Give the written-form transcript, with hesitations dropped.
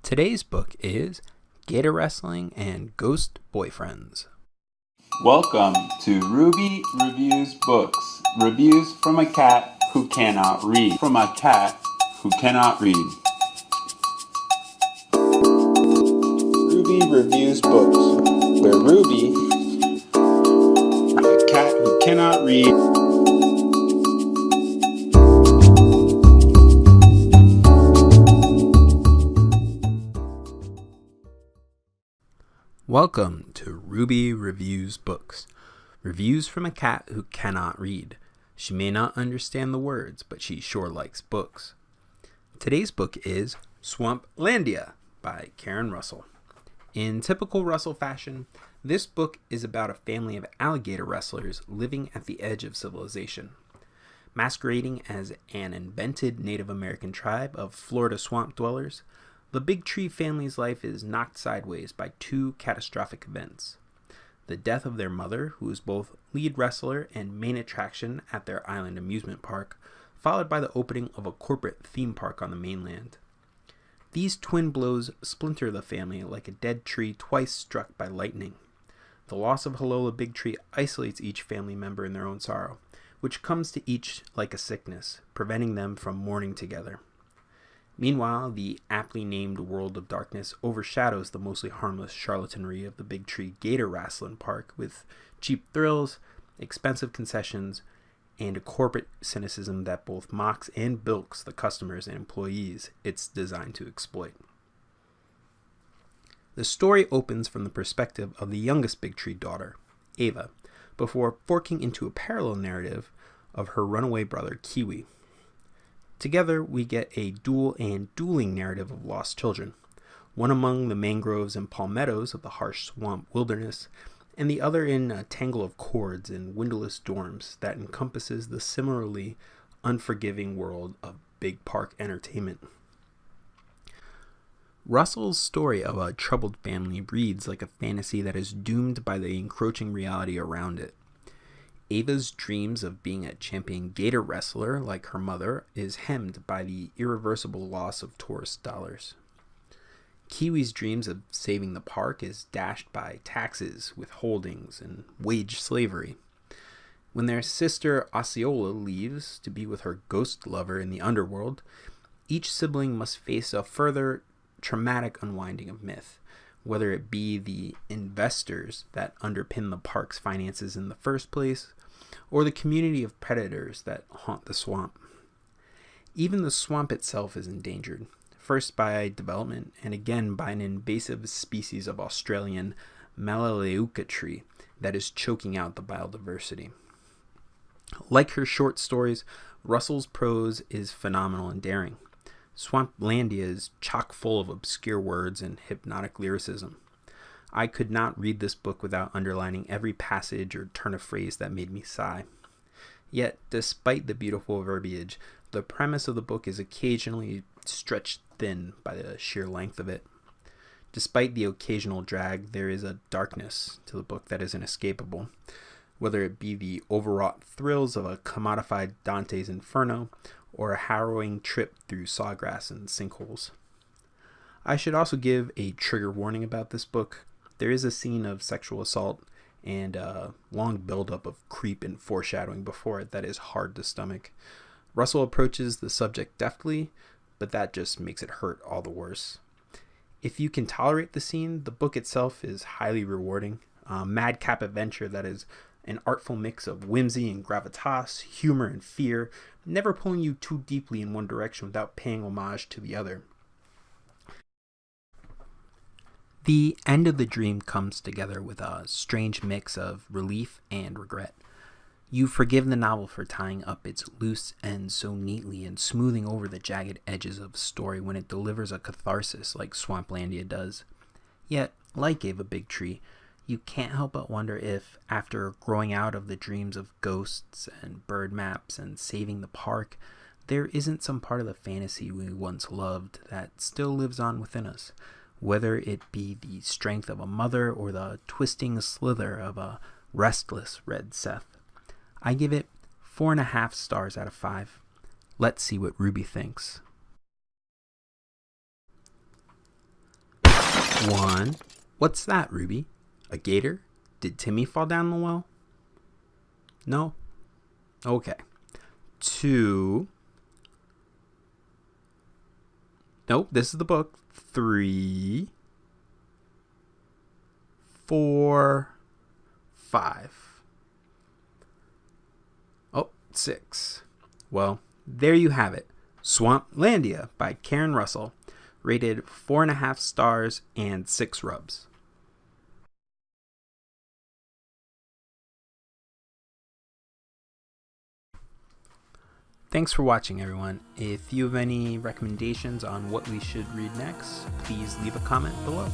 Today's book is Gator Wrestling and Ghost Boyfriends. Welcome to Ruby Reviews Books. Reviews from a cat who cannot read. From a cat who cannot read. Ruby Reviews Books, where Ruby, a cat who cannot read, Welcome to Ruby Reviews Books. Reviews from a cat who cannot read. She may not understand the words, but she sure likes books. Today's book is Swamplandia by Karen Russell. In typical Russell fashion, this book is about a family of alligator wrestlers living at the edge of civilization. Masquerading as an invented Native American tribe of Florida swamp dwellers, the Bigtree family's life is knocked sideways by two catastrophic events. The death of their mother, who is both lead wrestler and main attraction at their island amusement park, followed by the opening of a corporate theme park on the mainland. These twin blows splinter the family like a dead tree twice struck by lightning. The loss of Halola Bigtree isolates each family member in their own sorrow, which comes to each like a sickness, preventing them from mourning together. Meanwhile, the aptly named World of Darkness overshadows the mostly harmless charlatanry of the Bigtree Gator Wrestling Park with cheap thrills, expensive concessions, and a corporate cynicism that both mocks and bilks the customers and employees it's designed to exploit. The story opens from the perspective of the youngest Bigtree daughter, Ava, before forking into a parallel narrative of her runaway brother, Kiwi. Together, we get a dual and dueling narrative of lost children, one among the mangroves and palmettos of the harsh swamp wilderness, and the other in a tangle of cords and windowless dorms that encompasses the similarly unforgiving world of big park entertainment. Russell's story of a troubled family reads like a fantasy that is doomed by the encroaching reality around it. Ava's dreams of being a champion gator wrestler like her mother is hemmed by the irreversible loss of tourist dollars. Kiwi's dreams of saving the park is dashed by taxes, withholdings, and wage slavery. When their sister Osceola leaves to be with her ghost lover in the underworld, each sibling must face a further traumatic unwinding of myth, whether it be the investors that underpin the park's finances in the first place, or the community of predators that haunt the swamp. Even the swamp itself is endangered, first by development and again by an invasive species of Australian Melaleuca tree that is choking out the biodiversity. Like her short stories, Russell's prose is phenomenal and daring. Swamplandia is chock full of obscure words and hypnotic lyricism. I could not read this book without underlining every passage or turn of phrase that made me sigh. Yet, despite the beautiful verbiage, the premise of the book is occasionally stretched thin by the sheer length of it. Despite the occasional drag, there is a darkness to the book that is inescapable, whether it be the overwrought thrills of a commodified Dante's Inferno or a harrowing trip through sawgrass and sinkholes. I should also give a trigger warning about this book. There is a scene of sexual assault and a long buildup of creep and foreshadowing before it that is hard to stomach. Russell approaches the subject deftly, but that just makes it hurt all the worse. If you can tolerate the scene, the book itself is highly rewarding. A madcap adventure that is an artful mix of whimsy and gravitas, humor and fear, never pulling you too deeply in one direction without paying homage to the other. The end of the dream comes together with a strange mix of relief and regret. You forgive the novel for tying up its loose ends so neatly and smoothing over the jagged edges of a story when it delivers a catharsis like Swamplandia does. Yet, like Ava Bigtree, you can't help but wonder if, after growing out of the dreams of ghosts and bird maps and saving the park, there isn't some part of the fantasy we once loved that still lives on within us, whether it be the strength of a mother or the twisting slither of a restless red Seth. I give it 4.5 stars out of 5. Let's see what Ruby thinks. 1. What's that, Ruby? A gator? Did Timmy fall down the well? No? Okay. 2. Nope, this is the book. 3. 4. 5. Oh, 6. Well, there you have it. Swamplandia by Karen Russell. Rated 4.5 stars and 6 rubs. Thanks for watching, everyone. If you have any recommendations on what we should read next, please leave a comment below.